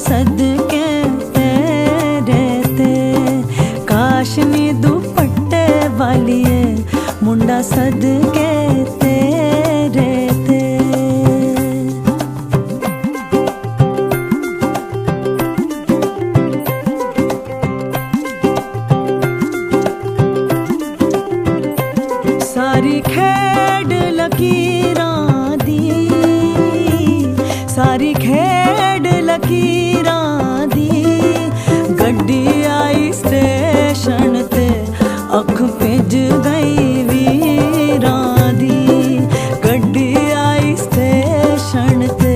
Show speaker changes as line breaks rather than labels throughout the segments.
सदके तेरे ते। काश नी दुपट्टे वालिए मुंडा सदके तेरे ते। सारी खेड लकीरां दी, सारी खेड लकीरां दी। गड्डी आई स्टेशन ते अख भिज गई वीरां दी। गड्डी आई स्टेशन ते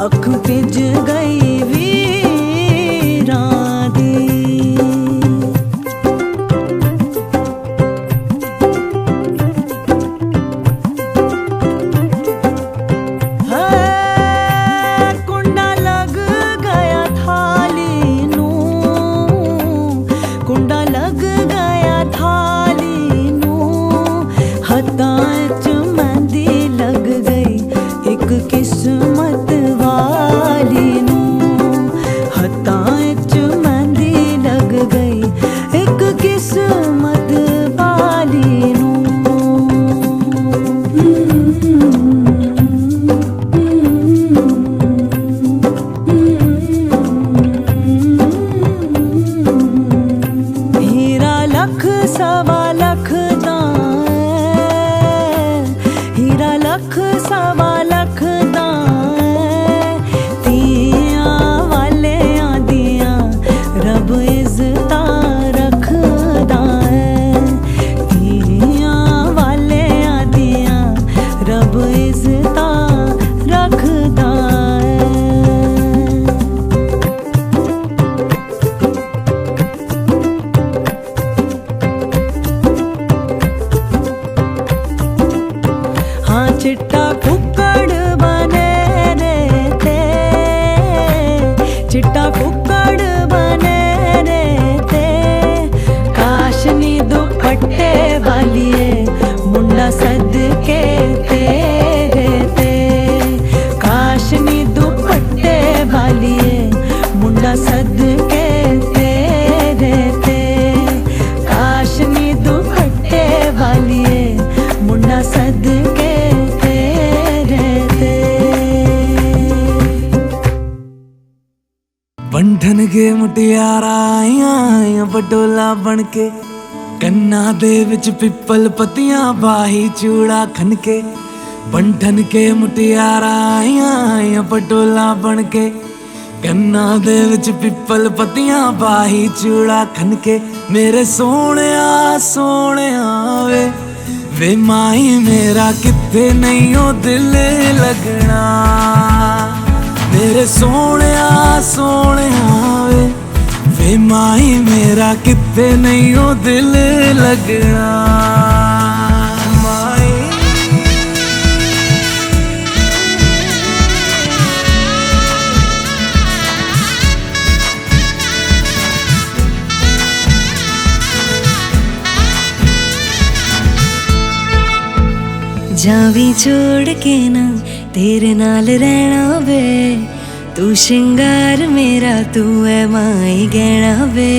अख भिज गई वीरां दी। कुंडा लग गया थाली नू, हथां च मेहंदी लग गई एक किस्मत वाली नू। हथां च मेहंदी लग गई एक किस्मत वाली नू। लख सवा लख दा, हीरा लख सवा लख दा। तियां वाले आदियां रब इज्जता रखदा है। तियां वाले आदियां रब इज्जता रखदा है। हाँ चिट्टा कुक्कड़ बने रे ते, चिट्टा कुक्कड़ बने रे ते। काश नी दुपट्टे वालिए मुंडा सदके तेरे ते। काश नी दुपट्टे वालिए मुंडा सदके तेरे ते। काश नी दुपट्टे वालिए मुंडा सदके
बंधन के मुटियारा आइयां पटोला बनके। कन्ना दे विच पिपल पत्तियां बाही चूड़ा खनके। बंधन के मुटियारा आइयां पटोला बनके। कन्ना दे विच पिपल पत्तियां बाही चूड़ा खनके। मेरे सोहणिया सोहणिया वे माही मेरा किथे नहीं ओ दिल लगना। मेरे सोहणिया सोहणिया वे माही मेरा किथे नहीं ओ दिल लगना।
जावी छोड़ के ना तेरे नाल रहना वे। तू शिंगार मेरा तू है माई गहना वे।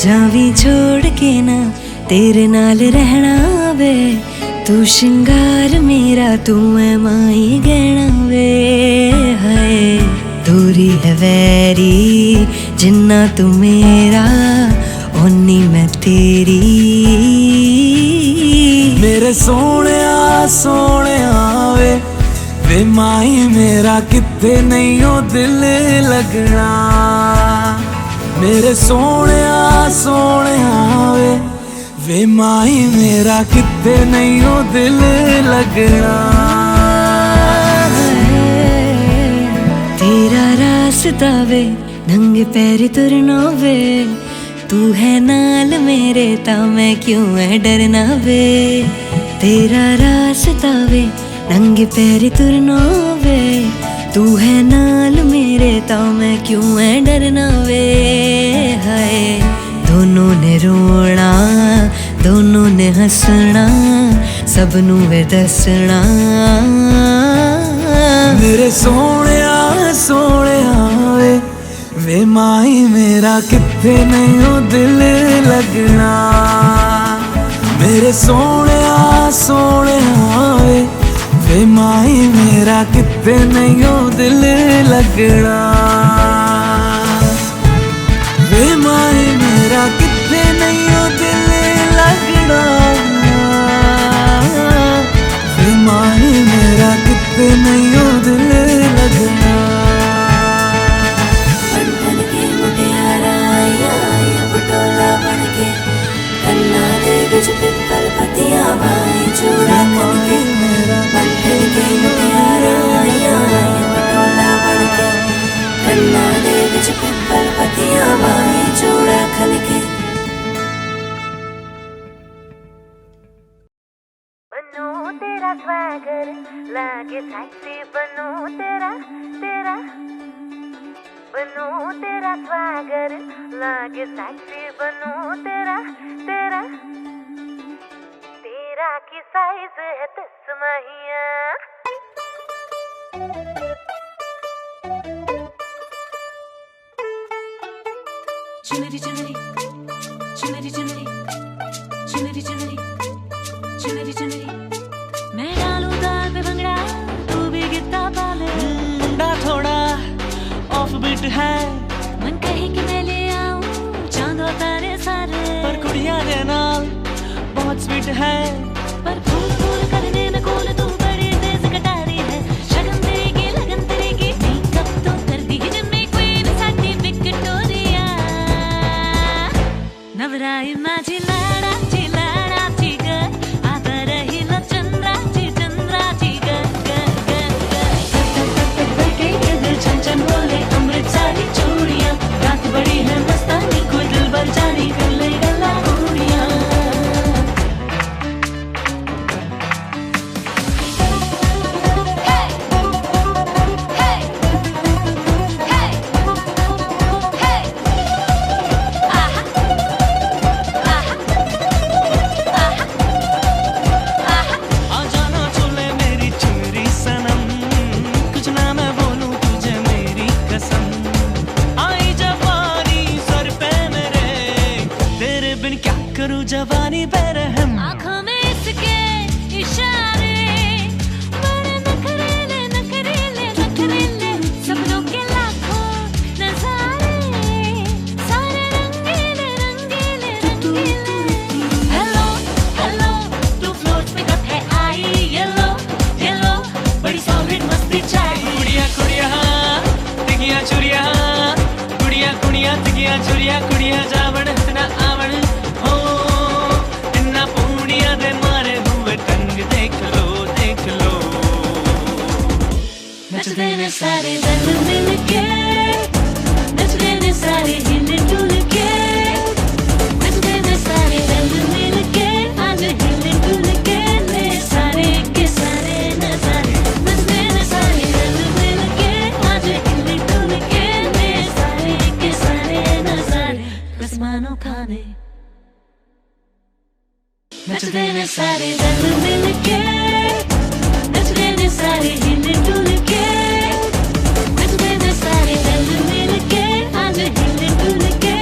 जावी छोड़ के ना तेरे नाल रहना वे। तू शिंगार मेरा तू है माई गहना वे। हाय दूरी है वैरी जिन्ना तू मेरा ओनी मैं तेरी।
मेरे सोहणिया सोहणिया वे माही मेरा किथे नहीं ओ दिल लगना। मेरे सोहणिया सोहणिया वे माही मेरा किथे नहीं ओ दिल लगना।
तेरा रास्ता वे नंगे पैरी तुरना वे। तू है नाल मेरे ता मैं क्यों है डरना वे। तेरा रास्ता वे नंगे पैरी तुरना वे। तू है नाल मेरे ता मैं क्यों है डरना वे। हाय दोनों ने रोना दोनों ने हंसना सबनू वे दसना।
मेरे सोहणिया सोहणिया मेरा किथे नहीं हो दिल लगना। मेरे सोने सोने वे माही मेरा किथे नहीं हो दिल लगना। वे माही मेरा किथे नहीं हो दिल लगना। वे माही मेरा किथे नहीं हो दिल लगना।
पिंपल पतिया बाएं चूड़ा करके मेरा बंधन के मुटियारा आया पटोला बनके। कन्ना दे बिच पिंपल पतिया बाएं चूड़ा खनके। बनू तेरा स्वैगर लागे टैक्सी बनू तेरा तेरा। बनू तेरा स्वैगर लागे टैक्सी बनू तेरा तेरा। तेरा की साइज है 10 महिया। चुनरी चुनरी चुनरी चुनरी चुनरी चुनरी चुनरी चुनरी। मैं डालूं दाल पे भंगड़ा तू भी गिद्दा पाले।
मुंडा थोड़ा ऑफ बीट है
मन कहे कि मैं ले आऊं चांद और तारे सारे।
पर कुड़िया दे नाल बहुत स्वीट है।
पर फूल फूल करने में कूल तू बड़ी तेज कटारी है। शगन तेरी की लगन तेरी की मेकअप तो कर दी जिम्मे क्वीन साडी विक्टोरिया। नवराई माझी लाडाची लाडाची ग आता रहिला चंद्राची चंद्राची ग ग ग ग। बड़के गगन छन छन बोले अमृत सारी चूड़ियां। रात बड़ी है मस्तानी कोई दिल भर जानी कर ले गला उड़ियां।
जवानी बेरहम
आँखों में इसके इशारे बड़े नखरेले नखरेले नखरेले। सपनों के लाखों नजारे सारे रंगीले रंगीले रंगीले। हेलो हेलो तू फ्लोट पे कब है आई येलो येलो बड़ी सॉलिड मस्ती चाहिए।
कुड़िया कुड़िया तिगिया चुरिया कुड़िया कुड़िया तिगिया चुरिया कुड़िया जावण इतना आवण हो। इन्ना पूड़िया दे मारे हुए टंग देख लो।
नचते ने सारे दल मिल के नचते ने सारे हिल डुल के। नचते ने सारे दल मिल के आज हिल डुल के ले सारे के सारे नजारे। नचते ने सारे दल मिल के आज हिल डुल के ले सारे के सारे नजारे। बस मानो खाने नचते ने सारे दल मिल के नचते ने सारे हिल डुल के। नचते ने सारे दल मिल के आज हिल डुल के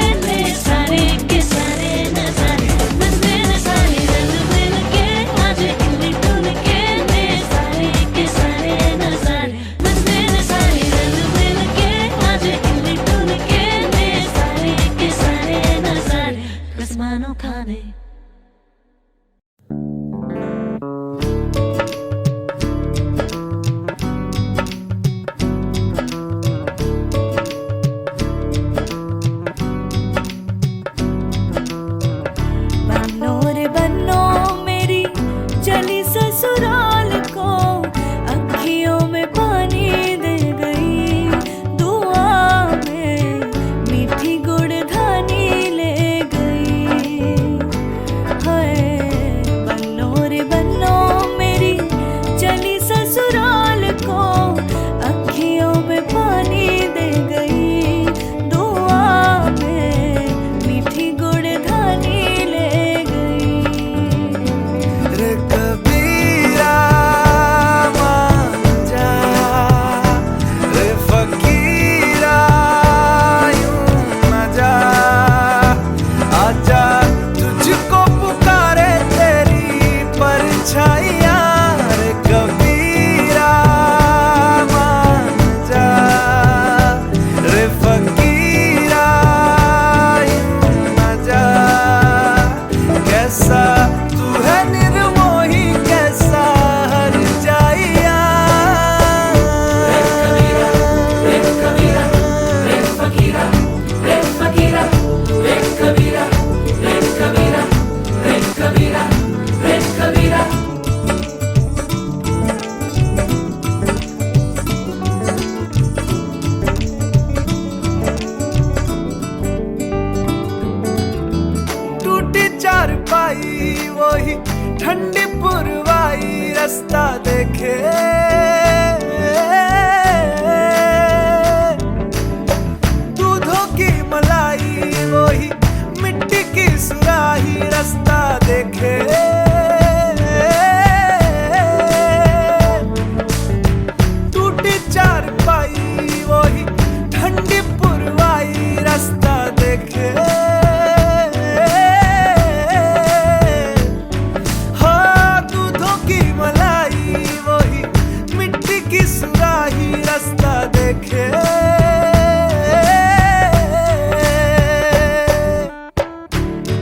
रास्ता देखे।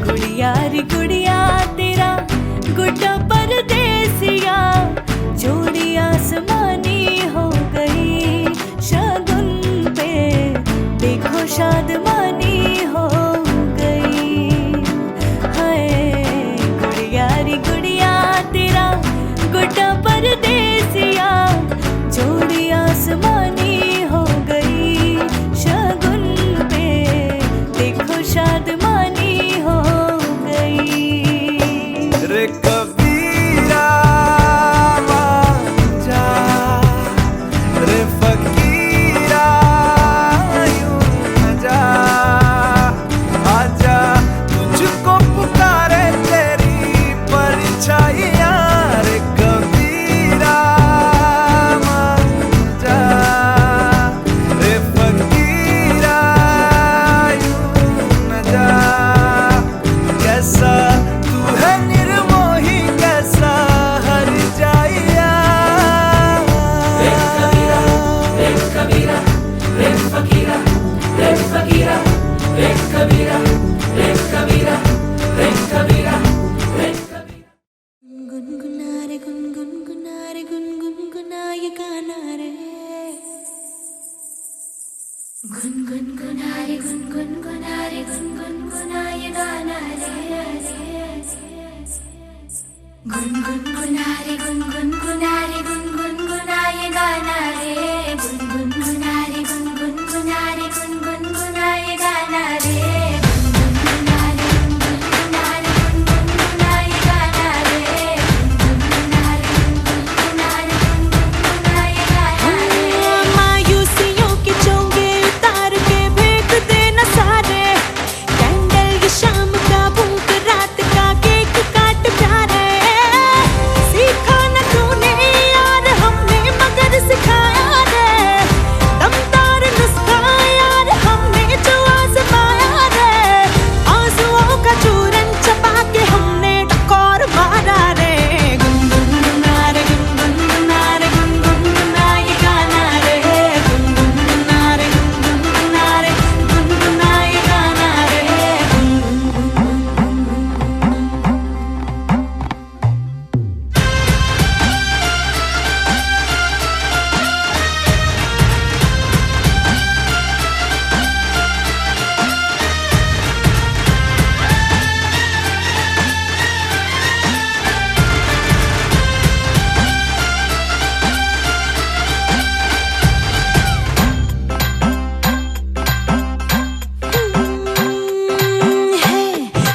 गुड़िया रे गुड़िया तेरा गुड्डा परदेसिया, जोड़ी आसमानी हो गई शगुन पे, देखो शादमानी हो गई। हाय गुड़िया रे गुड़िया तेरा गुड्डा परदेसिया, जोड़ी आसमानी हो गई शगुन पे, देखो शादमानी हो गई।
रे कबीरा मान जा, रे फकीरा यूं न जा, आजा तुझको पुकारे तेरी परछाइयाँ। रे कबीरा मान जा, रे फकीरा यूं न जा, कैसा तू है निर्मोही कैसा हर जाइया।
रे कबीरा रे कबीरा रे फकीरा रे फकीरा रे कबीरा रे कबीरा रे कबीरा रे कबीरा।
गुनगुना रे गुनगुना रे गुनगुना ये गाना रे, गुनगुना रे गुनगुना रे गुनगुना ये गाना रे, गुनगुना रे गुनगुना रे गुनगुना ये गाना रे, गुनगुना रे गुनगुना रे गुनगुना ये गाना रे, गुनगुना रे गुनगुना रे गुनगुना ये गाना रे, गुनगुना रे गुनगुना रे गुनगुना ये गाना रे। मायूसियों के चोंगे उतार के फेंक देना सारे, कैंडल ये शाम का भूख रात का केक काट प्यारे, सीखा न तूने यार हमने मगर सिखाया रे, दमदार नुस्खा यार हमने जो आजमाया रे, आंसुओं का चूरन चबा के हमने टकोर मारा रे। गुनगुना रे गुनगुना रे गुनगुना ये गाना रे, गुनगुना रे गुनगुना रे गुनगुना ये गाना रे।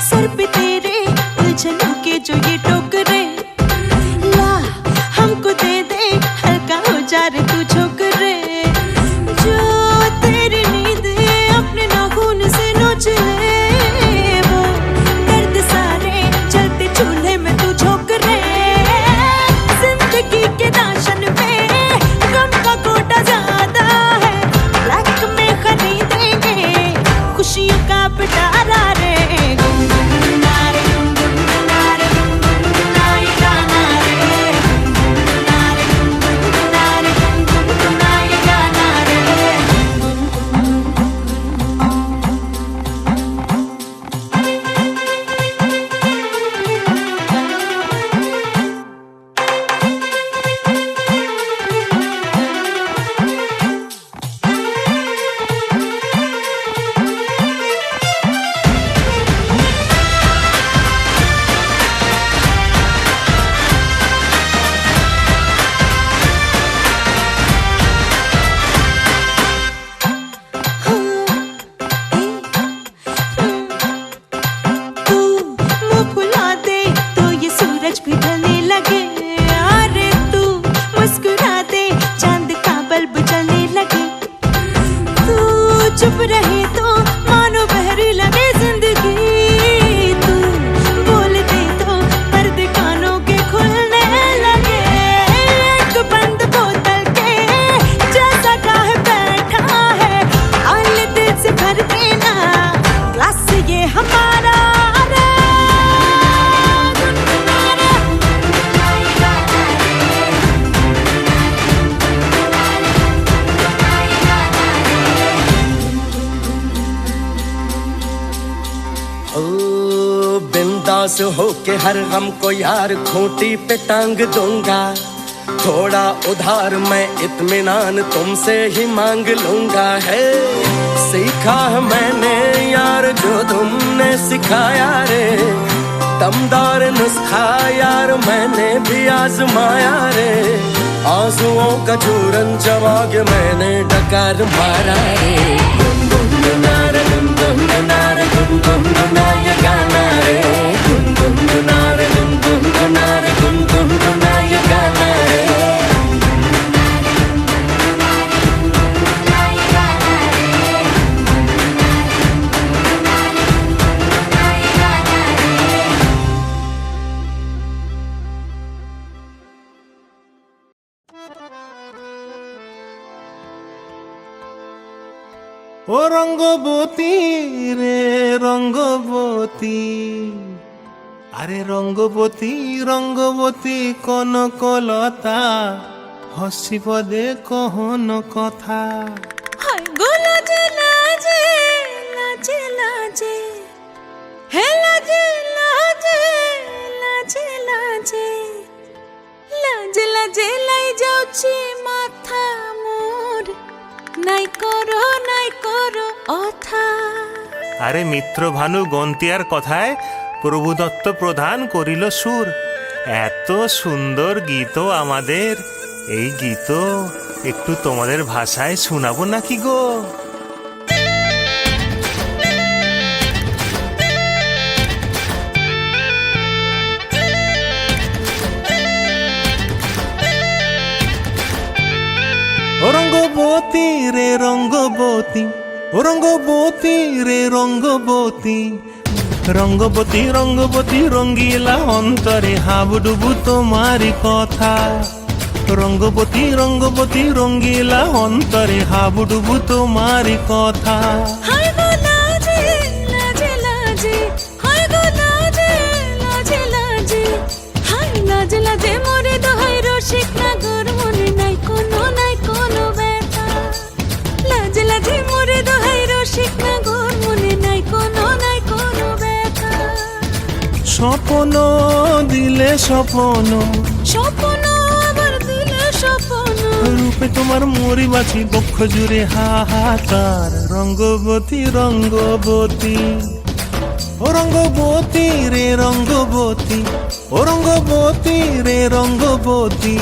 सर पे तेरे उलझनों के जो ये टोकरे, ला हमको दे दे हल्का हो जा रे तू छोकरे, जो तेरी नींद अपने नाखून से नोच ले, वो दर्द सारे जलते चूल्हे में तू झोंक रे, जिंदगी के राशन में गम का कोटा ज्यादा है, ब्लैक में खरीदेंगे खुशियों का पिटारा रे। गुनगुना रे गुनगुना रे गुनगुना ये गाना रे, गुनगुना रे गुनगुना रे गुनगुना
पास होके हर गम को यार खूंटी पे टांग दूंगा। थोड़ा उधार मैं इत्मीनान तुमसे ही मांग लूंगा। है सीखा है मैंने यार जो तुमने सिखाया रे, दमदार नुस्खा यार मैंने भी आजमाया रे। आंसुओं का चूरन जमा के मैंने डकार मारा रे। गुनगुना रे गुनगुना रे गुनगुना ये गाना रे। गुनगुना रे गुनगुना रे गुनगुना ये गाना रे।
ও রঙ্গবতী রে রঙ্গবতী, আরে রঙ্গবতী রঙ্গবতী কনকলতা, হসিব দে কহন কথা।
হায় গো লাজে লাজে লাজে লাজে, হে লাজে লাজে লাজে লাজে, লাজে লাজে লাই যাଉଛି মাথা মোর, নাই করো অথা।
আরে মিত্র ভানু গন্তিয়ার কথায় প্রভুদত্ত প্রধান করিল সুর। এত সুন্দর গীত আমাদের, এই গীত একটু তোমাদের ভাষায় শোনাবো নাকি গো? ও রঙ্গবতী রে রঙ্গবতী, ও রঙ্গবতী রে রঙ্গবতী, রঙ্গবতী রঙ্গবতী রঙ্গিলা অন্তরে হাবুডুবু তোমারি কথা। রঙ্গবতী রঙ্গবতী রঙ্গিলা অন্তরে হাবুডুবু তোমারি কথা।
হায় গো লাজে লাজে লাজে, হায় গো লাজে লাজে লাজে, হায় লাজে লাজে মোরে দোহাই রসিক নাগর, মনে নাই কোনো ব্যথা। লাজে লাজে মোরে দোহাই রসিক নাগর, মনে নাই কোনো ব্যথা।
স্বপ্ন দিলে স্বপ্ন,
স্বপ্ন আবার দিলে স্বপ্ন,
রূপে তোমার মরি বাছি বক্ষ জুড়ে হাহাকার। রঙ্গবতী রঙ্গবতী, ও রঙ্গবতী রে রঙ্গবতী, ও রঙ্গবতী রে রঙ্গবতী।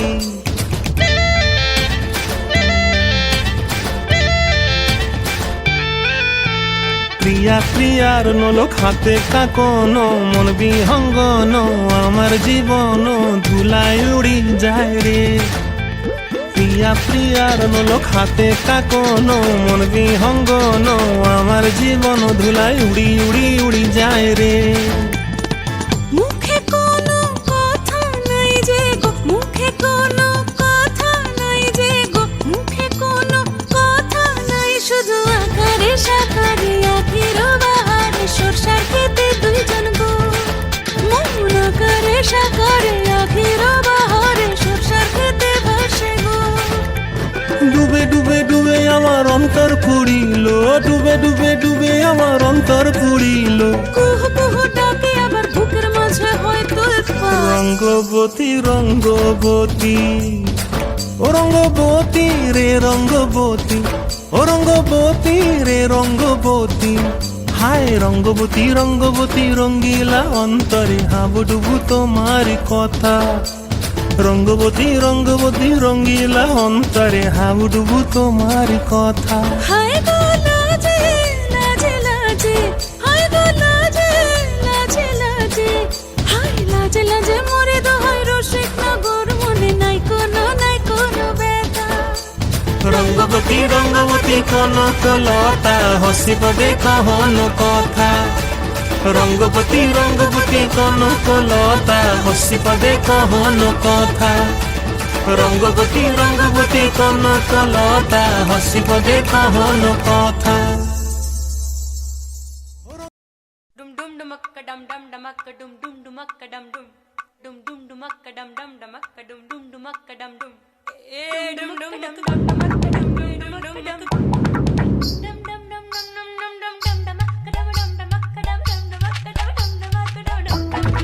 প্রিয়া প্রিয়ার নলক হাতে কাকন, মন বিহঙ্গন আমার জীবন ধুলায় উড়ি যায় রে। প্রিয়া প্রিয়ার নলক হাতে কাকন, মন বিহঙ্গন আমার জীবন ধুলায় উড়ি উড়ি উড়ি যায় রে।
মুখে কোনো কথা নাই যে গো, মুখে কোনো কথা নাই যে গো, মুখে কোনো কথা নাই, শুধু আকারে সাকারে আখির বাহারে সরষার খেতে দুইজন গো। মন আকারে সাকারে আখির বাহারে সরষার খেতে ভাসে গো।
ডুবে ডুবে ডুবে আমার অন্তর পুড়িল, ডুবে ডুবে ডুবে আমার অন্তর পুড়িল।
কুহু কুহু ডাকে আবার বুকের মাঝে হয় তোলপাড়।
রঙ্গবতী রঙ্গবতী, ও রঙ্গবতী রে রঙ্গবতী, ও রঙ্গবতী রে রঙ্গবতী। হায় রঙ্গবতী রঙ্গবতী রঙ্গিলা অন্তরে হাবুডুবু তোমারি কথা। রঙ্গবতী রঙ্গবতী রঙ্গিলা অন্তরে হাবুডুবু তোমারি কথা।
হায় গো লাজে লাজে লাজে, হায় গো লাজে লাজে লাজে, হায় লাজে লাজে মোরে দোহাই রসিক নগর, মনে নাই কোনো ব্যথা।
রঙ্গবতী রঙ্গবতী কনকলতা, হসিব দে কহন কথা। রঙ্গবতী রঙ্গবতী কনকলতা, হসিব দে কহন কথা। রঙ্গবতী রঙ্গবতী কনকলতা, হসিব দে কহন কথা।
Dum dum dumakka dum dum dumakka dum dum dumakka dum dum dum dum dumakka dum dum dumakka dum dum dumakka dum dum dum dum dum dumakka dum dum dum dum dum dum dum dum dum dum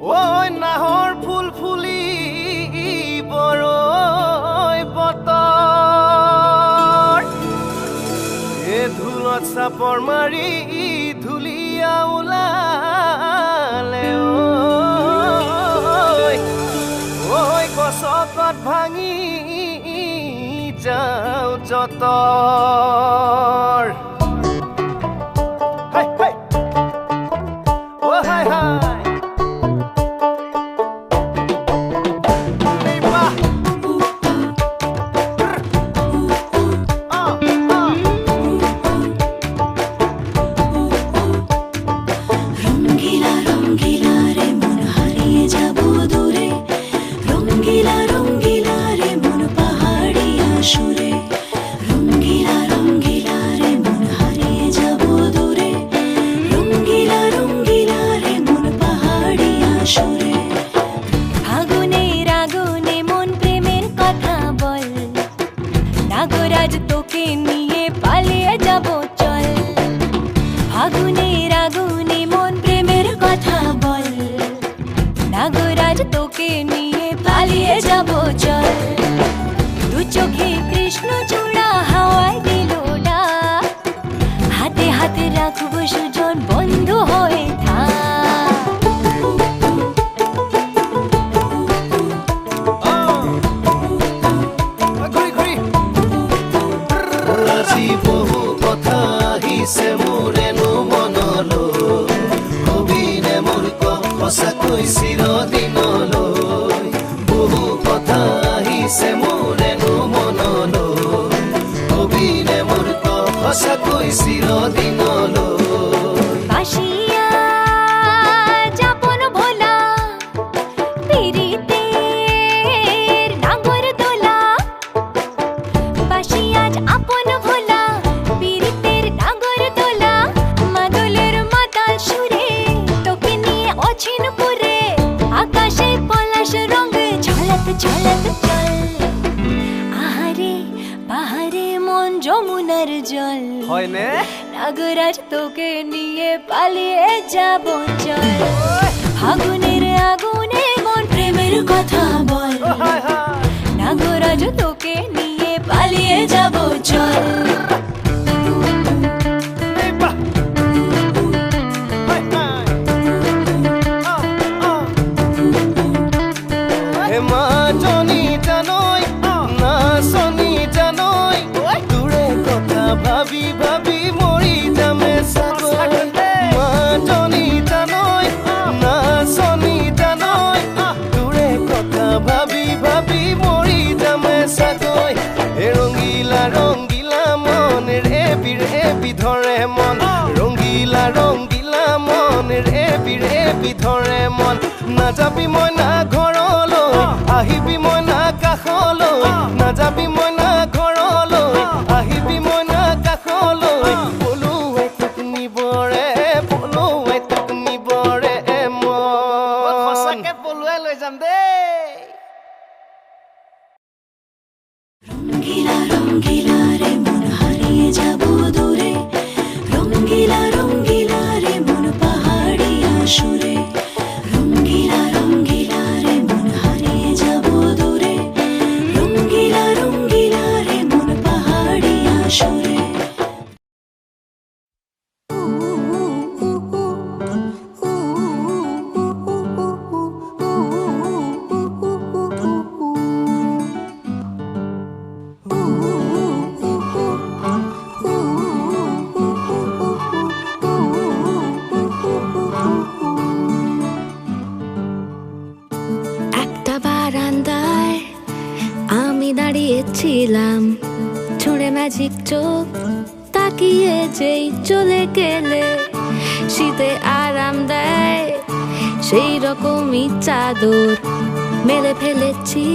ওই নাহৰ ফুল ফুলি বৰৈ বতৰ এ ধুলত চাপৰ মাৰি ধুলিয়া ওলালে ঐ গছকত ভাঙি যাওঁ যতৰ high high ও high high
Nagraj তোকে নিয়ে পালিয়ে যাব চল ফাগুনের আগুনে মন প্রেমের কথা বল নাগরাজ তোকে নিয়ে পালিয়ে যাব চল
ভাবি ভাবি মৰি যামে সাগৰ মাজনী জানৈ নাচনী জানৈ তোৰে কথা ভাবি ভাবি মৰি যামে সাগৰ হে ৰঙিলা ৰঙিলা মন ৰে বিধৰে মন ৰঙিলা ৰঙিলা মন ৰে বিধৰে মন নাযাবি মই না ঘৰলৈ আহিবি মই না কাষলৈ নাযাবি মই না ঘৰলৈ আহিবি মই
ছুঁড়ে ম্যাজিক চোখ তাকিয়ে যেই চলে গেলে শীতে আরাম দেয় সেই রকমই চাদর মেলে ফেলেছি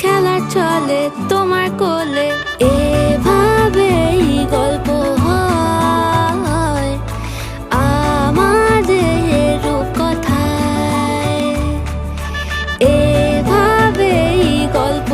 খেলার চলে তোমার কোলে এভাবেই গল্প হয় আমাদের রূপকথায় এভাবেই গল্প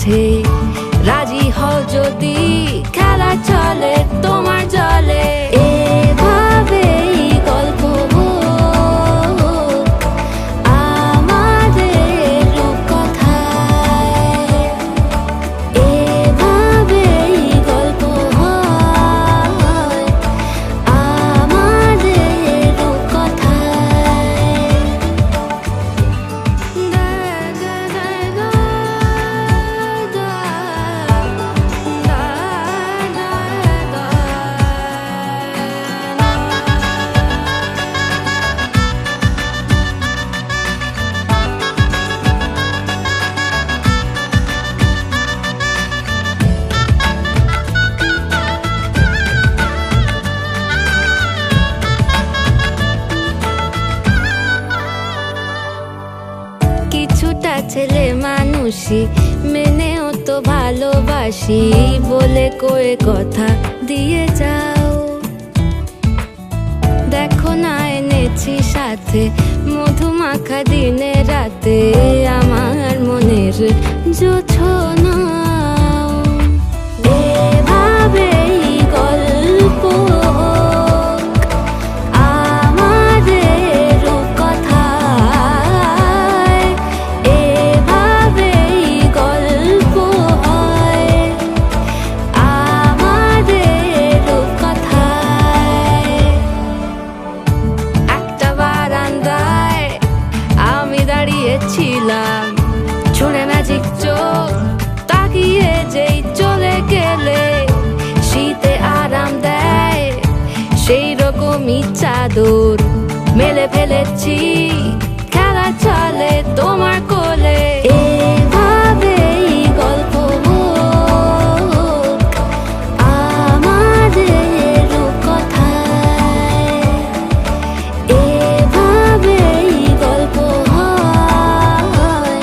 মাঝে রাজি হও যদি খেলা চলে তোমার জলে এভাবেই গল্প হোক আমাদের রূপকথায় এভাবেই গল্প হয় আমাদের রূপকথায় কিছুটা ছেলে মানুষই মেনেও তো ভালোবাসি বলে কয়ে কথা দিয়ে যাও দেখো না এনেছি সাথে মধুমাখা দিনে রাতে আমার মনের জোছনাও এভাবেই গল্প হোক আমাদের রূপকথায় এভাবেই গল্প হয় আমাদের রূপকথায় একটা বারান্দায় আমি দাঁড়িয়েছিলাম ছুঁড়ে ম্যাজিক চোখ তাকিয়ে যেই চলে গেলে শীতে আরাম দেয় সেই রকমই চাদর মেলে ফেলেছি খেলা চলে তোমার কোলে এভাবেই গল্প হোক আমাদের রূপকথায় এভাবেই গল্প হয়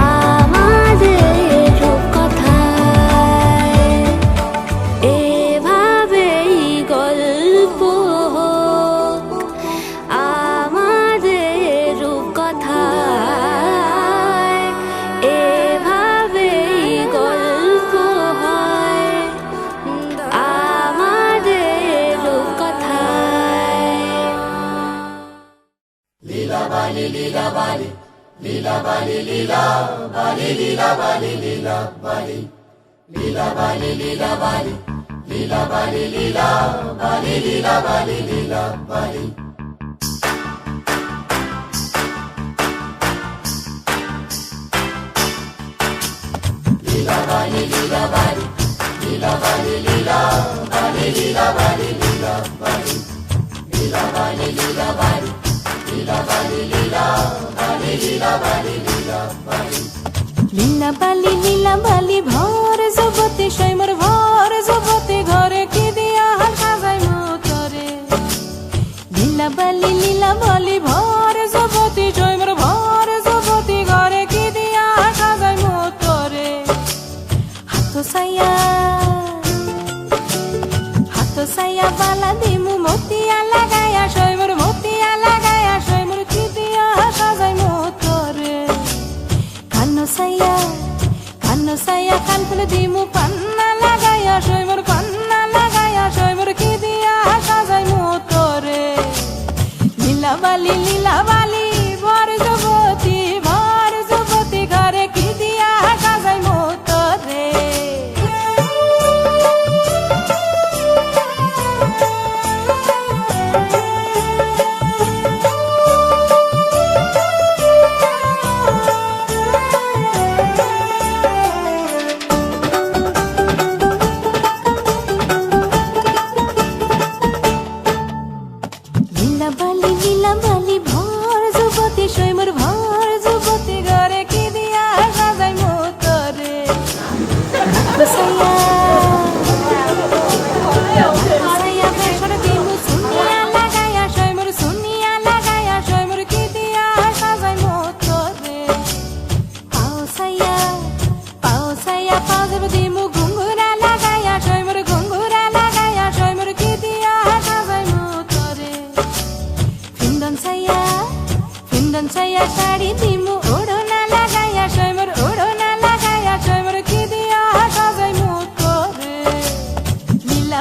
আমাদের রূপকথায় এভাবেই গল্প হোক আমাদের রূপকথায় এভাবেই গল্প হয় আমাদের রূপকথায়
লীলা বালি ভর জগতে সৈমর ভর জগতে ঘরে কি দিয়া সাজাই মতরে লীলা বালি ভর জগতে সৈমর ভর জগতে ঘরে কি দিয়া সাজাই মতরে হাত সাইয়া বালা দিমু মতিয়া লাগায়া সৈমর কি দিয়া সাজাই মতরে কান্ন সাইয়া কান ফুলে দিমু পান্না লাগায়া সৈমর কি দিয়া সাজাই মতরে লীলা বালি ভর জগতি ঘরে কি দিয়া সাজাই মতরে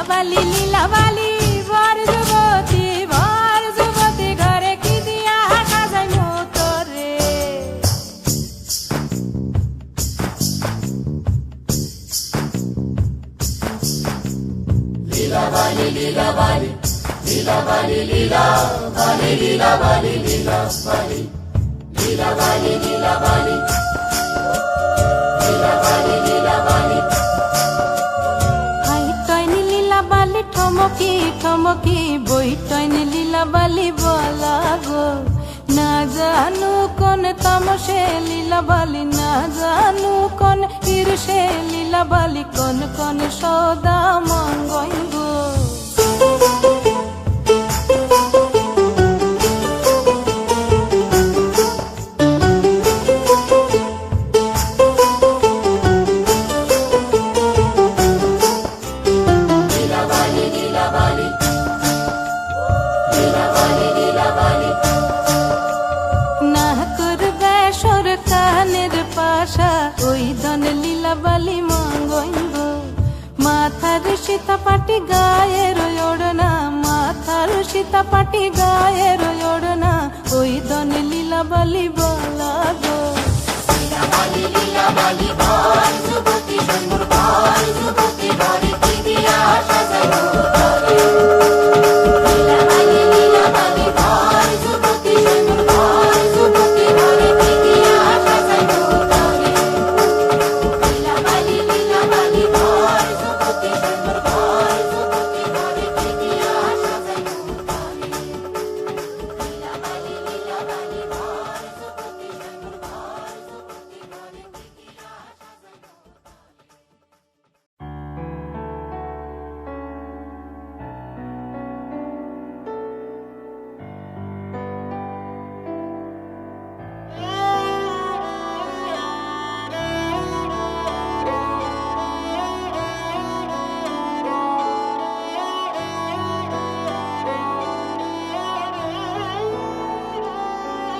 লীলাবালি বর যুবতী ঘরে কি দিয়া সাজাই মোতরে হাইটয়নি লীলাবালি ঠমকি ঠমকি বইটয়নি লীলাবালি বলা গো না জানু কোন তামসে লীলাবালি না জানু কোন ঈর্ষে লীলাবালি কোন কোন সদা মঙ্গই গো না করবে সরকানের পাশা ওই দন লীলাবালি মঙ্গইব মাথার সীতাপাটি গায়ের ওড়না মাথার সীতাপাটি গায়ের ওড়না ওই দন লীলাবালি বলা গো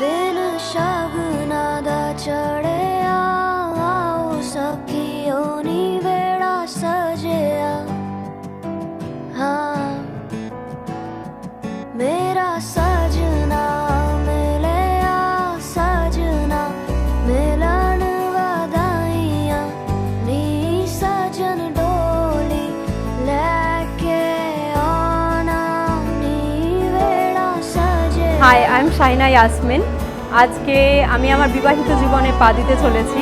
दिन शगुना दा चढ़िया आओ सखियो नी वेड़ा सजिया हाँ मेरा सजना मिलिया सजना मिलन वधाइया नी सजन डोली लेके आना नी वेड़ा सजिया
hi I am Shaina Yasmin আজকে আমি আমার বিবাহিত জীবনে পা দিতে চলেছি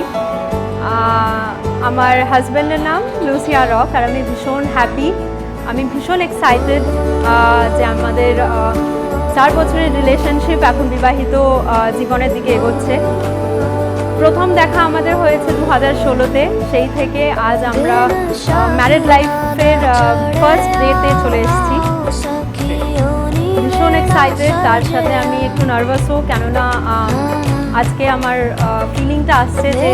আমার হাজব্যান্ডের নাম লুসিয়া রক আর আমি ভীষণ হ্যাপি আমি ভীষণ এক্সাইটেড যে আমাদের 4 বছরের রিলেশনশিপ এখন বিবাহিত জীবনের দিকে এগোচ্ছে প্রথম দেখা আমাদের হয়েছে 2016-তে সেই থেকে আজ আমরা ম্যারিড লাইফের ফার্স্ট ডেতে চলে এসেছি ভীষণ এক্সাইটেড তার সাথে আমি একটু নার্ভাসও কেননা আজকে আমার ফিলিংটা আসছে যে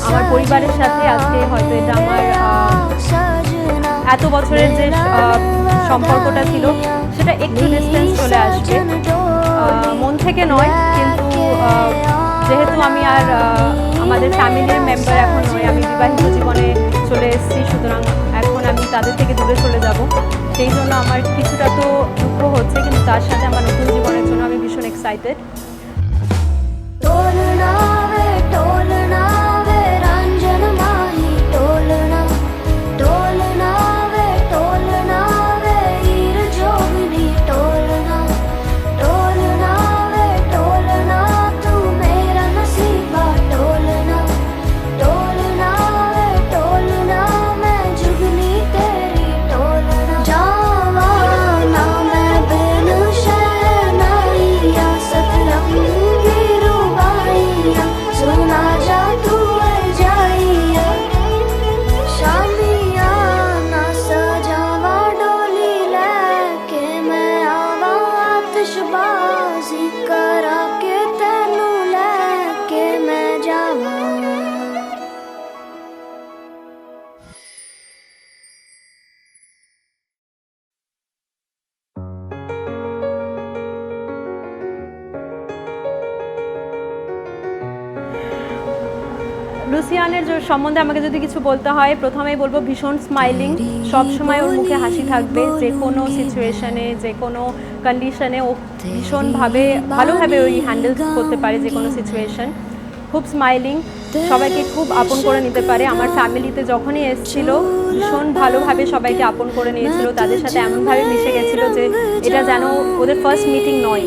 আমার পরিবারের সাথে আজকে হয়তো এটা আমার এত বছরের যে সম্পর্কটা ছিল সেটা একটু ডিস্টেন্স চলে আসবে মন থেকে নয় কিন্তু যেহেতু আমি আর আমাদের ফ্যামিলির মেম্বার এখন নয় আমি বিবাহিত জীবনে চলে এসেছি সুতরাং এখন আমি তাদের থেকে দূরে চলে যাব সেই জন্য আমার কিছুটা তো দুঃখ হচ্ছে কিন্তু তার সাথে আমার নতুন জীবনের জন্য আমি ভীষণ এক্সাইটেড
टोलना वे रंजन माही टोलना वे हीर जोगनी टोलना वे टोलना तू मेरा नसीबा टोलना वे टोलना मैं जुगनी तेरी टोलना जावा ना मैं बिन शहनाइया सतरंगी रूबाइया सुना जा तू
লুসিয়ানের সম্বন্ধে আমাকে যদি কিছু বলতে হয়, প্রথমেই বলবো ভীষণ স্মাইলিং, সবসময় ওর মুখে হাসি থাকবে, যে কোনো সিচুয়েশনে, যে কোনো কন্ডিশনে ও ভালোভাবে ওই হ্যান্ডেল করতে পারে যে কোনো সিচুয়েশন। খুব স্মাইলিং, সবাইকে খুব আপন করে নিতে পারে। আমার ফ্যামিলিতে যখনই এসেছিল ভীষণ ভালোভাবে সবাইকে আপন করে নিয়েছিল, তাদের সাথে এমনভাবে মিশে গেছিল যে এটা যেন ওদের ফার্স্ট মিটিং নয়।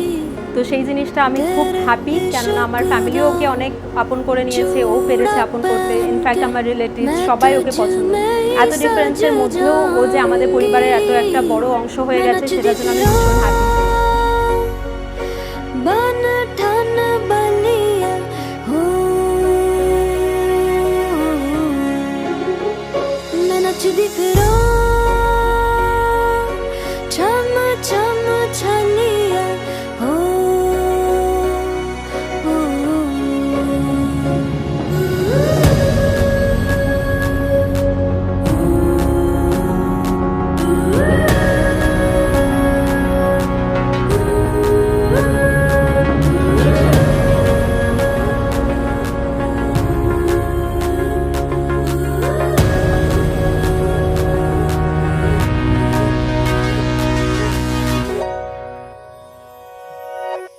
তো সেই জিনিসটা আমি খুব হ্যাপি, কেননা আমার ফ্যামিলিও ওকে অনেক আপন করে নিয়েছে, ও পেরেছে আপন করতে। ইনফ্যাক্ট আমার রিলেটিভ সবাই ওকে পছন্দ। এত ডিফারেন্সের মধ্যেও ও যে আমাদের পরিবারের এত একটা বড় অংশ হয়ে গেছে, সেটার জন্য আমি ভীষণ হ্যাপি।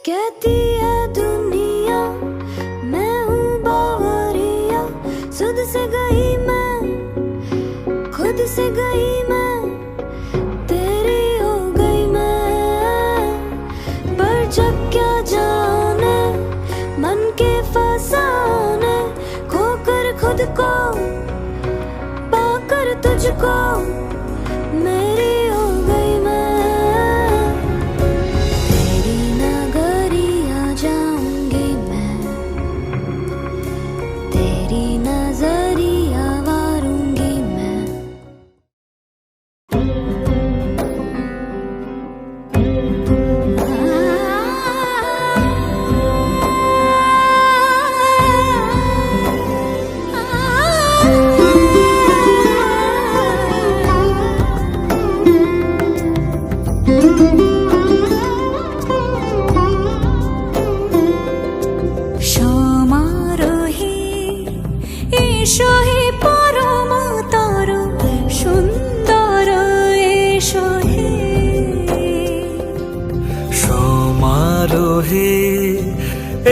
कहती है दुनिया मैं हूँ बावरिया, खुद से गई मैं, खुद से गई मैं, तेरी हो गई मैं। पर जब क्या जाने मन के फसाने, खोकर खुद को पाकर तुझको, मेरी हो गई मैं।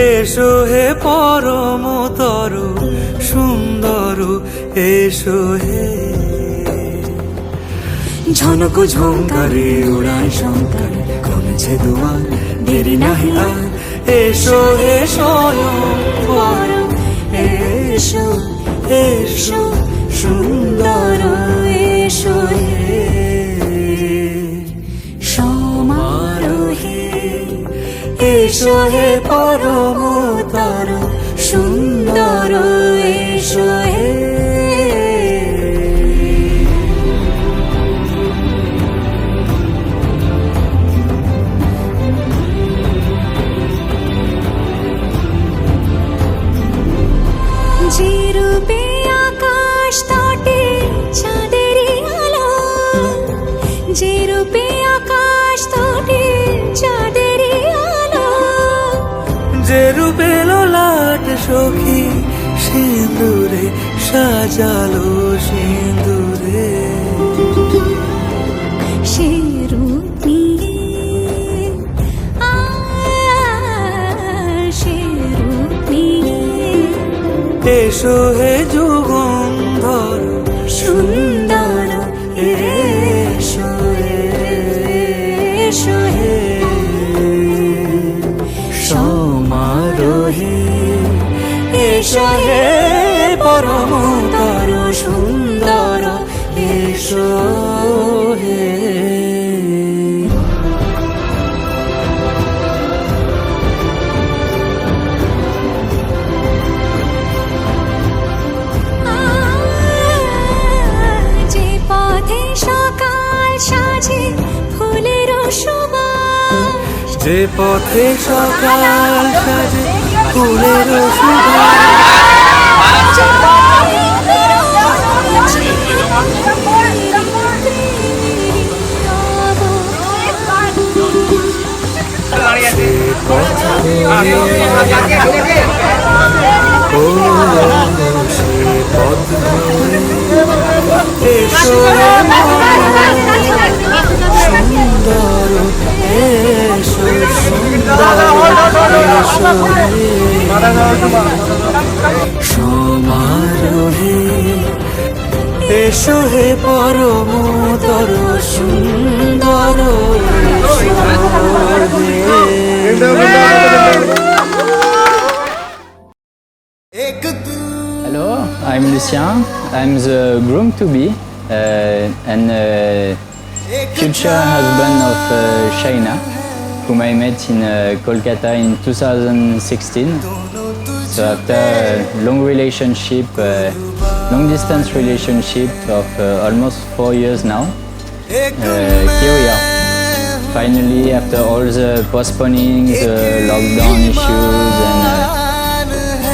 এসো হে পরমতর সুন্দর, এসো হে ঝনক ঝঙ্কারে উড়ায় শঙ্কর, কমেছে দুয়ার দেরি নাহি আর, এসো হে স্বয়ং পরম, এসো এসো সুন্দর, এসো হে সমারোহে, এসো হে পরমতর সুন্দর, এসো হে।
যে রূপে আকাশ তটে চাঁদেরই আলো, যে রূপে আকাশ তটে চাঁদেরই আলো,
যে রূপে লোলাট সখী সিঁদুরে সাজালো সিঁদুরে,
সে রূপ নিয়ে সে রূপ নিয়ে,
এসো হে যুগন্ধর সুন্দর, এসো এসো হে সমারোহে, এসো হে পরমতর সুন্দর, এসো হে।
যে পথে সকাল সাজে ফুলের সুবাস,
যে পথে সকাল সাজে ফুলের সুবাস, সে পথ ধরে এসো রে সুন্দর এসো সুন্দর এসো সমারোহে এসো হে পরমতর সুন্দর
Hello, I'm Lucien. I'm the groom to be and future husband of Shaina, whom I met in Kolkata in 2016. So after a long relationship, long distance relationship of almost 4 years now, here we are. Finally, after all the postponing, the lockdown issues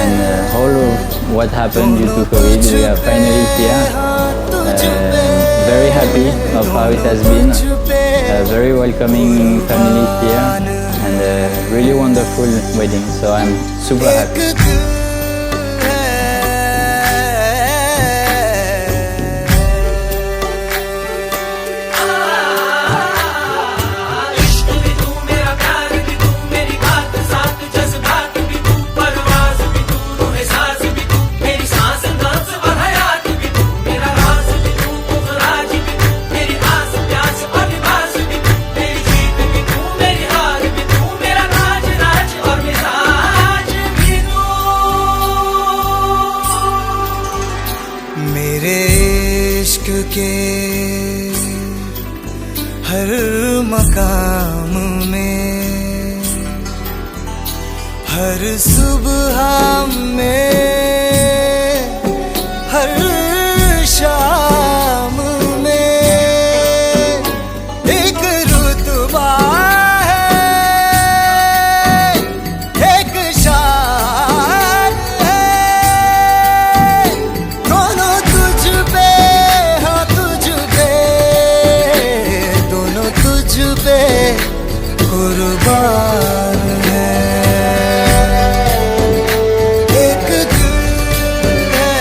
and all of what happened due to COVID, we are finally here. Very happy of how it has been. A very welcoming family here and a really wonderful wedding. So I'm super happy.
मेरे इश्क के हर मकाम में हर सुबह में हर शाम में एक रुतबा है एक शान है दोनों तुझ पे हाँ तुझ पे दोनों तुझ पे कुर्बान है एक दिल है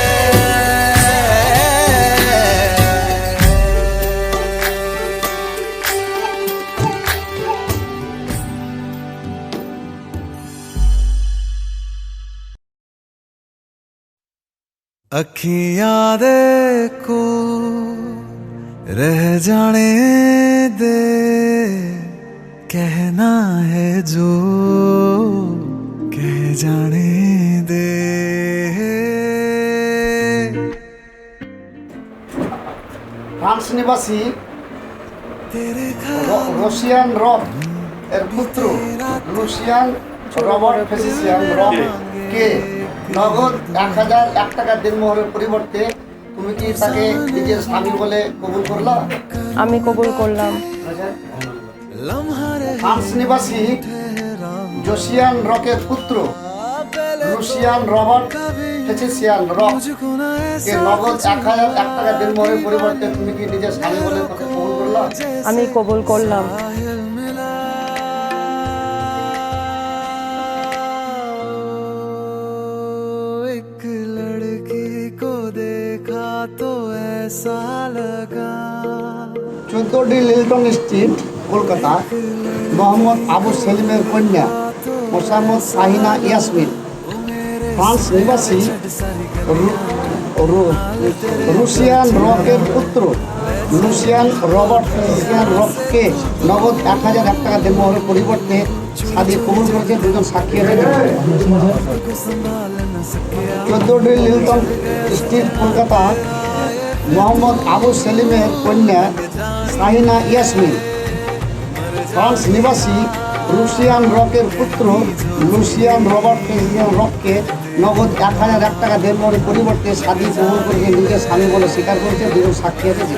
अखियां देखो रह जाने दे कहना है जो कह जाने दे
ফ্রান্স নিবাসী রশিয়ান রক এর পুত্র লুসিয়ান রবার্ট ফেসিসিয়ান রক কে নগদ 1001 টাকা দিনমোহরের পরিবর্তে তুমি কি তাকে নিজের স্বামী বলে কবুল করলা?
আমি কবুল করলাম।
ফ্রান্স নিবাসী জোসিয়ান রকের পুত্র লুসিয়ান রবার্ট ফেসিসিয়ান রক কে নগদ 1001 টাকা দিনমোহরের পরিবর্তে তুমি কি নিজের স্বামী বলে তাকে কবুল করলা?
আমি কবুল করলাম।
एक लड़की को देखा तो ऐसा लगा
14 লিলটন স্ট্রিট কলকাতা মোহাম্মদ আবু সেলিমের কন্যা মোসাম্মদ শাহিনা ইয়াসমিন ফ্রান্স নিবাসী রুশিয়ান রকের পুত্র লুসিয়ান রবার্ট ফেসিসিয়ান রককে নগদ 1001 টাকা দেনমোহরের পরিবর্তে শাদী কবুল করেছে। দুজন সাক্ষী আছে। 14 লিলটন স্ট্রিট কলকাতা মোহাম্মদ আবু সেলিমের কন্যা শাহিনা ইয়াসমিন ফ্রান্স নিবাসী রুশিয়ান রকের পুত্র লুসিয়ান রবার্ট ফেসিসিয়ান রককে নগদ 1001 টাকা দেনমোহরের পরিবর্তে শাদী কবুল করে নিজের স্বামী বলে স্বীকার করেছে। দুজন সাক্ষী আছে।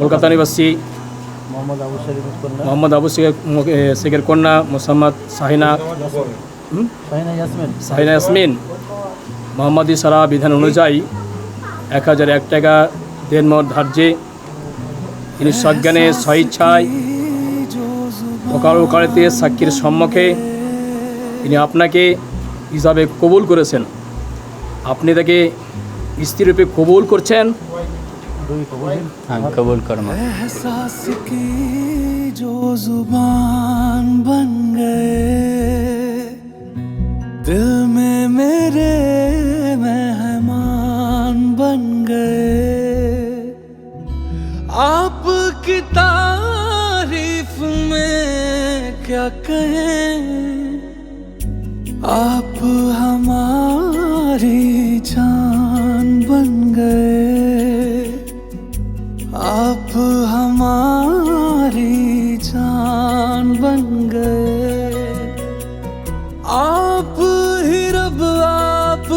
কলকাতা নিবাসী মোহাম্মদ আবু শেখের কন্যা মোসাম্মদ শাহিনা ইয়াসমিন মোহাম্মদী সারা বিধান অনুযায়ী 1001 টাকা দেনমোহর ধার্যে তিনি সজ্ঞানে স্বইচ্ছায় ওকালতে সাক্ষীর সম্মুখে তিনি আপনাকে হিসাবে কবুল করেছেন। আপনি তাকে স্ত্রীরূপে কবুল করছেন?
कबूल करूँगा।
एहसास की जो जुबान बन गए दिल में मेरे मेहमान बन गए आपकी तारीफ में क्या कहें आप हमारी जान बन गए आप हमारी जान बन गए आप ही रब आप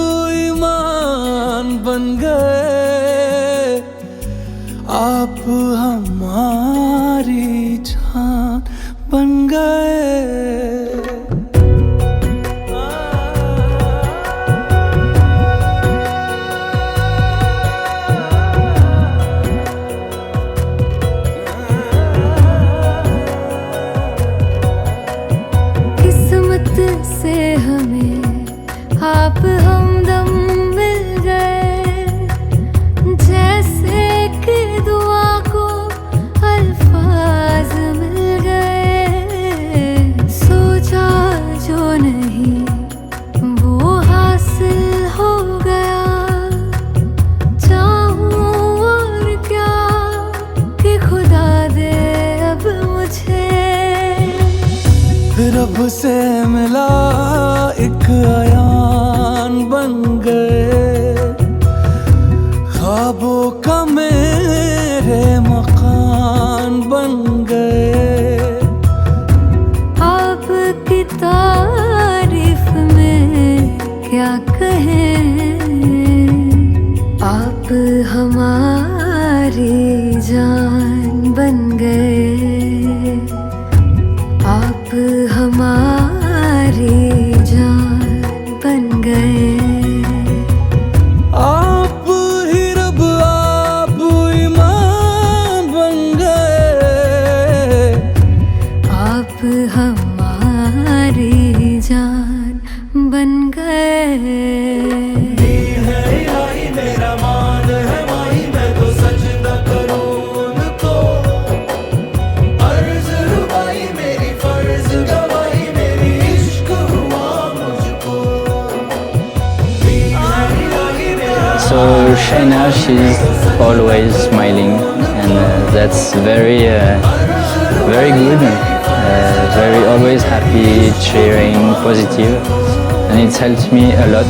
ईमान बन गए आप हमारी जान बन गए
आप हमदम मिल गए जैसे कि दुआ को अल्फाज मिल गए सोचा जो नहीं वो हासिल हो गया चाहूं और क्या कि खुदा दे अब मुझे
रब से मिला एक आयान बन गए ख्वाबों का मेरे मकान बन गए
आपकी तारीफ में क्या कहें आप हमारी जान बन गए आप हमारी जान बन गए
आप ही रब आप ईमान बन गए
आप हमारी जान बन गए
मेरा मान है माही मैं तो सजदा करूं उनको अर्ज रुबाई मेरी फर्ज गवाही मेरी इश्क हुआ मुझको
So Shaina, she's always smiling, and that's very good. Very always happy, cheering, positive, and it helps me a lot.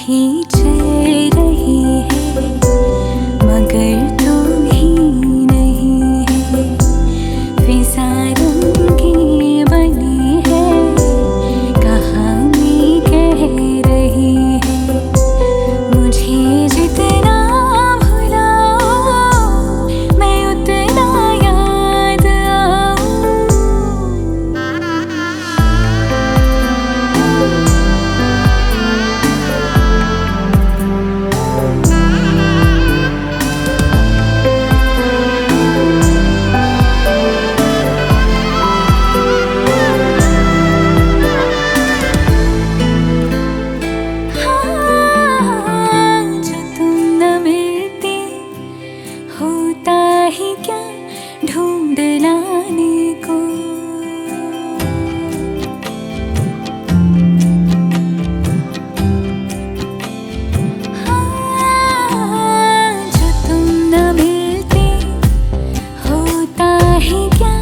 खींचे रही है मगर तू ही नहीं है। फिजा रंगी बनी है कहानी कह रही है। मुझे जितना भुलाओ मैं उतना याद आऊं। हाँ, जो तुम न मिलती होता ही क्या ढूंढ लाने को। हाँ, जो तुम न मिलती होता ही क्या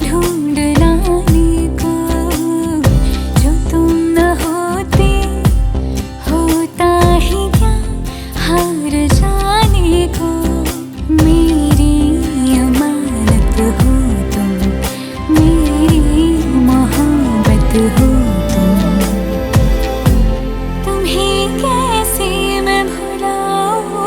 ढूंढ लाने को। जो तुम न होती होता ही क्या हार जाने को। मेरी अमानत हो तुम, मेरी मोहब्बत हो तुम। तुम्हें कैसे मैं भुलाऊं।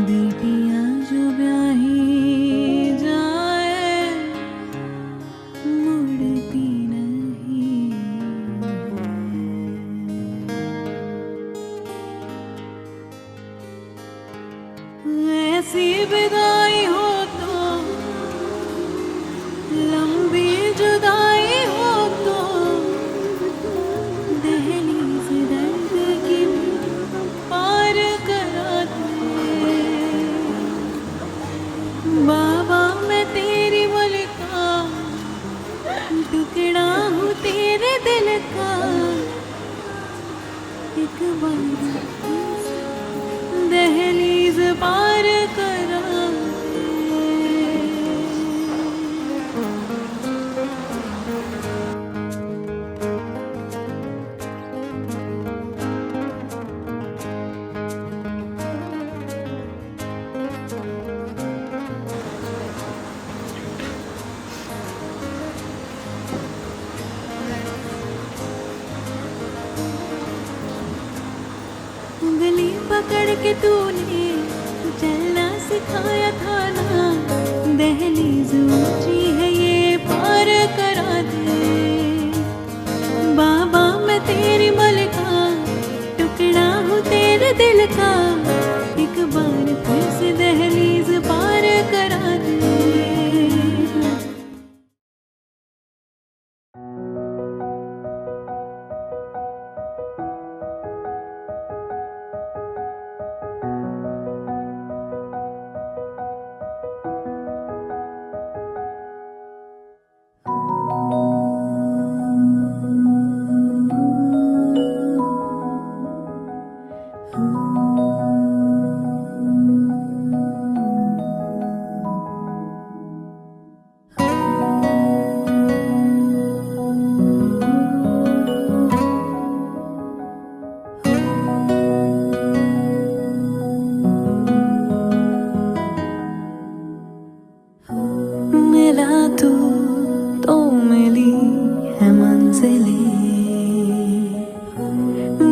बेटियां जो ब्याही जाए मुड़ती नहीं। ऐसी विदाई हो तो लंबी जुदाई हो तो दहलीज दर्द की भी पार करा दे। बाबा मैं तेरी मलिका टुकड़ा हूँ तेरे दिल का। एक बार दहलीज पार करा उंगली पकड़ के तूने चलना सिखाया था ना। दहलीज ऊंची है ये पार करा दे। बाबा मैं तेरी मलिका टुकड़ा हूँ तेरे दिल का। एक बार फिर से दहलीज पार करा दे। मिला तू तो मिली है मंजिलें।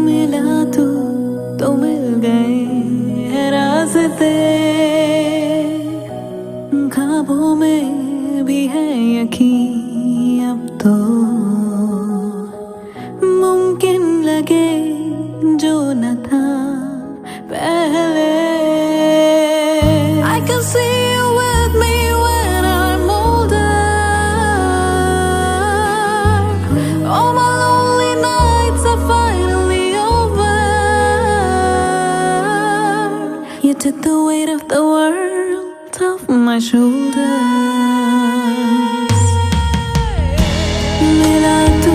मिला तू तो मिल गए हैं रास्ते। ख्वाबों में भी है यकीन अब तो। मुमकिन लगे जो न था पहले। I can see you with me when I'm older. All my lonely nights are finally over. You took the weight of the world off my shoulders. मिला तू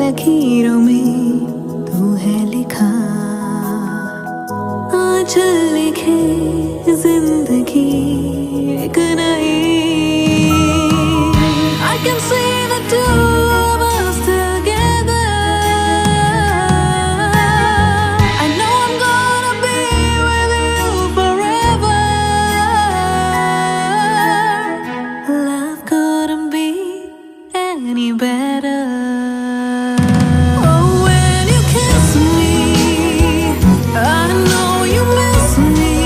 लकीरों में तू है लिखा, आंचल लिखे जिंदगी एक नई। I can see the two of us together. I know I'm gonna be with you forever. Love couldn't be any better. Oh, when you kiss me, I know you miss me.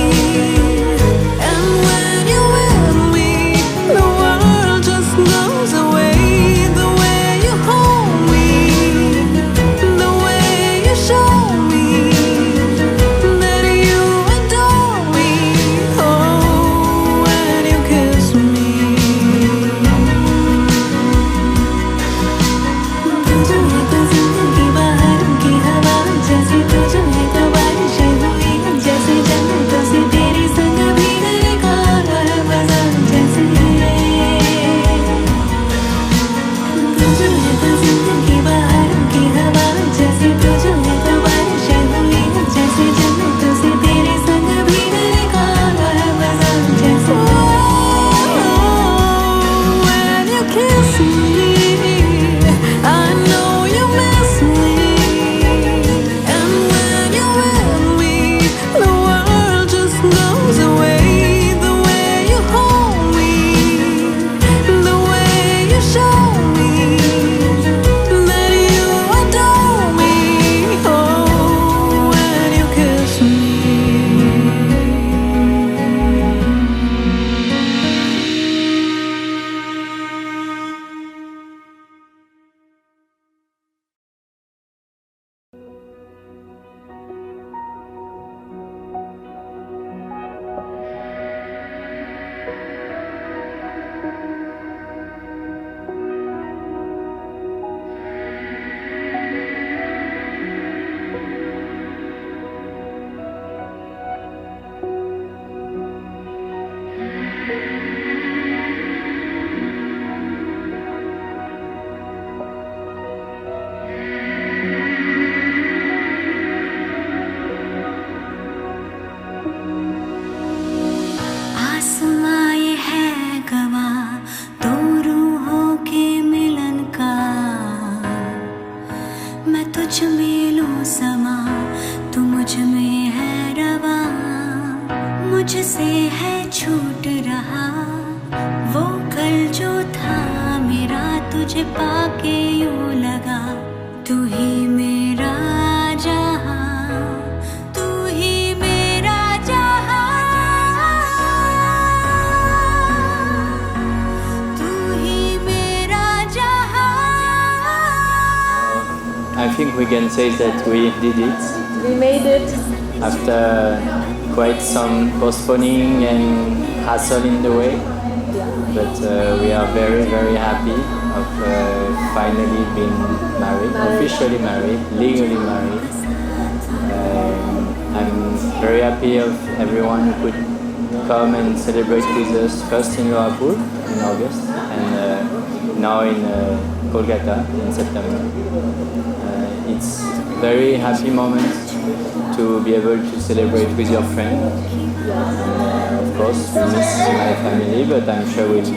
And when you're with me, the world just goes away. The way you hold me, the way you show me that you adore me. Oh, when you kiss me. तू जो है तो जिंदगी बाहर की हवा जैसी, तू जो है तो बारिशें हुई जैसे, जन्नतों से तेरे संग भीगने का है मजा जैसे। तू जो है तो जिंदगी बाहर की हवा जैसी, तू जो है तो बारिशें हुई जैसे, जन्नतों से तेरे संग भीगने का है मजा जैसे। When you kiss me, I know you miss me. And when you're with me, the world just goes away. The way you hold me, the way you show me that you adore me. Oh, when you kiss me. आसमां ये है गवाह दो रूहों के मिलन का, मैं तुझ में लूं समा तू मुझ में है रवा, मुझसे है छूट रहा वो कल जो था मेरा, तुझे पाके यूं लगा तू ही मेरा जहां, तू ही मेरा जहां, तू ही मेरा जहां।
I think we can say that we did it
We made it.
after quite some postponing and hassle in the way. But we are very, very happy of finally being married, officially married, legally married. I'm very happy of everyone who could come and celebrate with us, first in Liverpool in August and now in Kolkata in September. It's very happy moment to be able to celebrate with your friend. Of course, we miss my family, but I'm sure we'll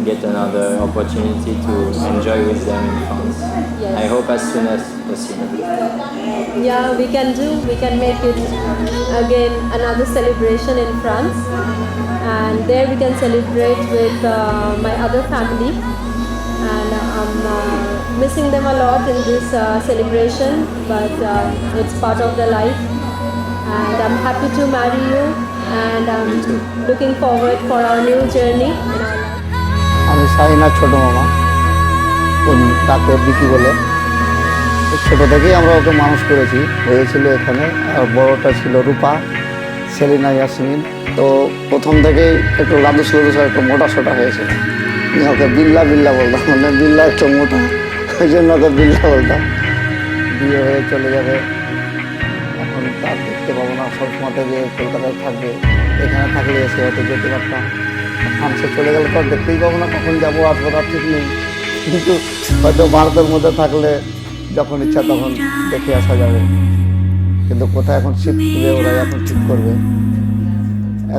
get another opportunity to enjoy with them in France.
Yes.
I hope as soon as possible.
Yeah, we can make it again another celebration in France, and there we can celebrate with my other family, and I'm missing them a lot in this celebration, but it's part of the life, and I'm happy to marry you, and I'm looking forward for our new journey in our life.
আমি শাহিনার ছোট মামা, তাকে বিকি বলে। ছোটো থেকেই আমরা ওকে মানুষ করেছি, হয়েছিল এখানে। আর বড়টা ছিল রূপা, সেলিনা ইয়াসমিন। তো প্রথম থেকেই একটু লাদুস লাদুস একটু মোটা সোটা হয়েছিল, ওকে বিল্লা বিল্লা বলতাম, মানে বিল্লা একটু মোটা, ওই জন্য ওকে বিল্লা বলতাম। বিয়ে হয়ে চলে যাবে, এখন তার দেখতে পাবো না, সবসময় থেকে কলকাতায় থাকবে। এখানে থাকলে এসে হয়তো যেতে পারতাম, ফ্রান্সে চলে গেলে তো দেখতেই পাবো না, কখন যাবো আসবো তার ঠিক নেই। কিন্তু হয়তো ভারতের মধ্যে থাকলে যখন ইচ্ছা তখন দেখে আসা যাবে, কিন্তু কোথায় এখন শীত তুলে ওরা এখন ঠিক করবে।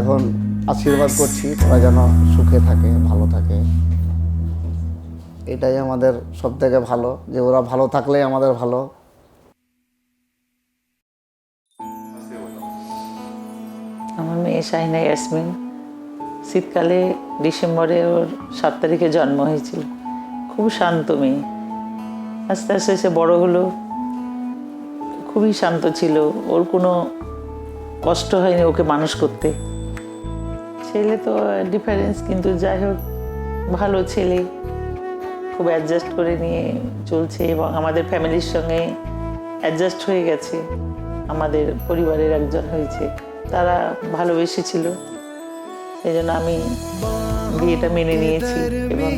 এখন আশীর্বাদ করছি ওরা যেন সুখে থাকে, ভালো থাকে, এটাই আমাদের সব থেকে ভালো, যে ওরা ভালো থাকলেই আমাদের ভালো।
আমার মেয়ে শাহিনা ইয়াসমিন, শীতকালে ডিসেম্বরে ওর 7 তারিখে জন্ম হয়েছিল। খুব শান্ত মেয়ে, আস্তে আস্তে সে বড় হলো, খুবই শান্ত ছিল, ওর কোনো কষ্ট হয়নি ওকে মানুষ করতে। ছেলে তো ডিফারেন্স, কিন্তু যাই হোক ভালো ছেলে, খুব অ্যাডজাস্ট করে নিয়ে চলছে এবং আমাদের ফ্যামিলির সঙ্গে অ্যাডজাস্ট হয়ে গেছে, আমাদের পরিবারের একজন হয়েছে, তারা ভালোবেসেছিল, সেই জন্য আমি বিয়েটা মেনে নিয়েছি এবং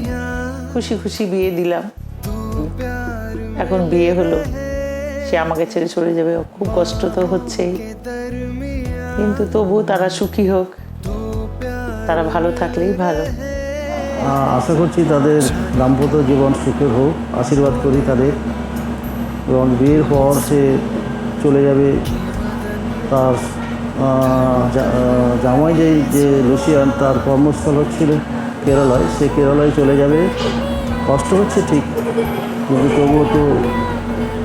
খুশি খুশি বিয়ে দিলাম। এখন বিয়ে হলো, সে আমাকে ছেড়ে চলে যাবে, খুব কষ্ট তো হচ্ছেই, কিন্তু তবুও তারা সুখী হোক, তারা ভালো থাকলেই ভালো।
আশা করছি তাদের দাম্পত্য জীবন সুখে হোক, আশীর্বাদ করি তাদের। এবং বিয়ের পর সে চলে যাবে তার জামাই যে রুশিয়ান, তার কর্মস্থল হচ্ছিল কেরালায়, সে কেরালায় চলে যাবে। কষ্ট হচ্ছে ঠিক, কিন্তু তবুও তো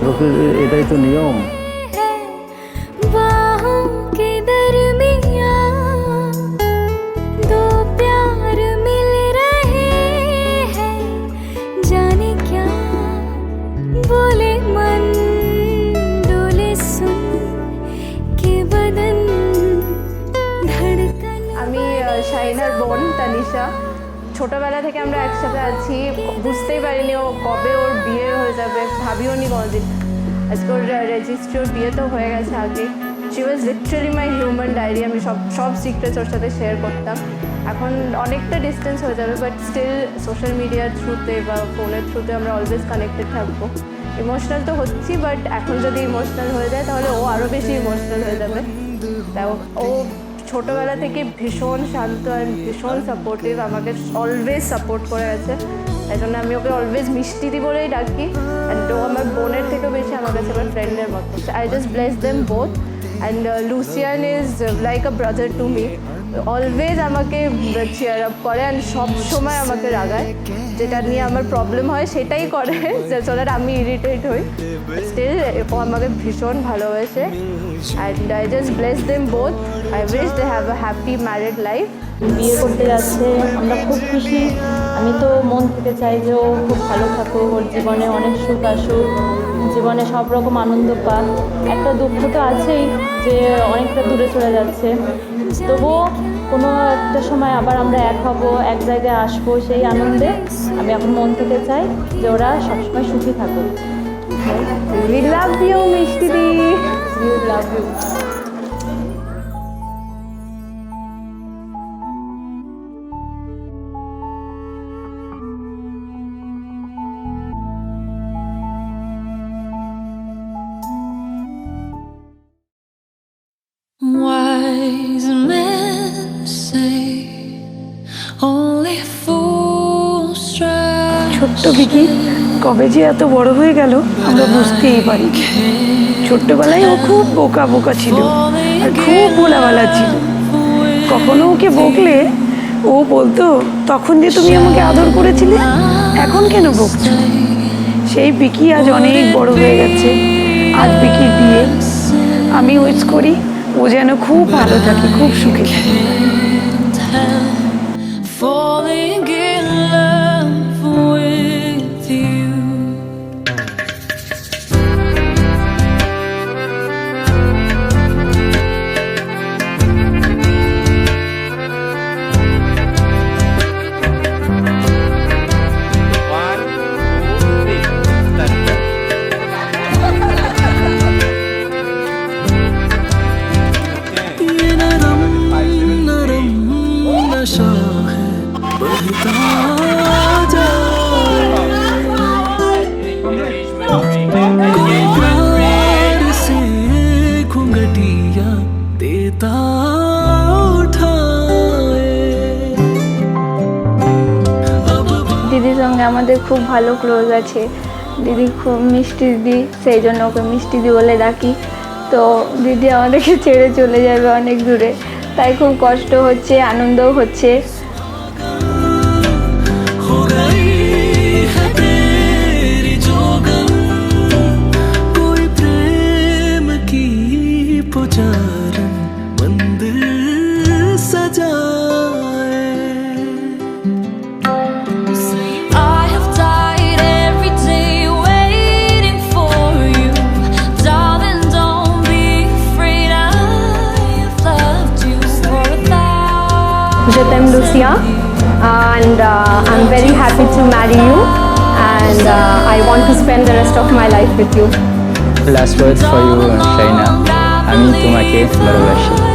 লোকের এটাই তো নিয়ম।
আমি শাহিনার বোন তানিশা। ছোটোবেলা থেকে আমরা একসাথে আছি, বুঝতেই পারিনি ও কবে ওর বিয়ে হয়ে যাবে, ভাবিও নি কোনোদিন। আজকে ওর রেজিস্ট্রি, ওর বিয়ে তো হয়ে গেছে আগে। She was literally my human diary. আমি সব সিক্রেটস ওর সাথে শেয়ার করতাম। এখন অনেকটা ডিস্টেন্স হয়ে যাবে, বাট স্টিল সোশ্যাল মিডিয়ার থ্রুতে বা ফোনের থ্রুতে আমরা অলওয়েজ কানেক্টেড থাকবো। ইমোশনাল তো হচ্ছি, বাট এখন যদি ইমোশনাল হয়ে যায় তাহলে ও আরও বেশি ইমোশনাল হয়ে যাবে। তাই ও ছোটোবেলা থেকে ভীষণ শান্ত অ্যান্ড ভীষণ সাপোর্টিভ, আমাকে অলওয়েজ সাপোর্ট করে গেছে। তাই জন্য আমি ওকে অলওয়েজ মিষ্টিদি বলেই ডাকি, অ্যান্ড ও আমার বোনের থেকেও বেশি আমার কাছে আমার ফ্রেন্ডের মতো। I just bless them both, and Lucien is like a brother to me. Always আমাকে চিয়ার আপ করে অ্যান্ড সব সময় আমাকে রাগায়, যেটা নিয়ে আমার প্রবলেম হয় সেটাই করে, সো দ্যাট আমি ইরিটেট হই। স্টিল ও আমাকে ভীষণ ভালোবাসে, and I just bless them both. I wish they have a happy married life.
বিয়ে করতে যাচ্ছে, আমরা খুব খুশি। আমি তো মন থেকে চাই যে ও খুব ভালো থাকুক, ওর জীবনে অনেক সুখ আসুক, জীবনে সব রকম আনন্দ পাক। একটা দুঃখ তো আছেই যে অনেকটা দূরে চলে যাচ্ছে, তবুও কোনো একটা সময় আবার আমরা এক হব, এক জায়গায় আসবো, সেই আনন্দে আমি এখন মন থেকে চাই যে ওরা সবসময় সুখী থাকুক।
উই লাভ ইউ মিষ্টি দি,
you love you.
Wise men say only fools strive.
ছোট্ট বিকি কবে যে এত বড় হয়ে গেল আমরা বুঝতেই পারি। ছোট্টবেলায় ও খুব বোকা বোকা ছিল আর খুব ভোলাওয়ালা ছিল। কখনো ওকে বকলে ও বলতো, তখন যে তুমি আমাকে আদর করেছিলে, এখন কেন বকছো? সেই বিকি আজ অনেক বড় হয়ে গেছে। আজ বিকির বিয়ে, আমি উইশ করি ও যেন খুব ভালো থাকে, খুব সুখী থাকে।
Falling in love with you.
আমাদের খুব ভালো ক্লোজ আছে। দিদি খুব মিষ্টি দিদি, সেই জন্য ওকে মিষ্টি দি বলে ডাকি। তো দিদি আমাদেরকে ছেড়ে চলে যাবে অনেক দূরে, তাই খুব কষ্ট হচ্ছে, আনন্দও হচ্ছে।
Je t'aime, Lucia, and I'm very happy to marry you, and I want to spend the rest of my life with you.
Last word for you, Shaina. আমি তোমাকে ভালোবাসি।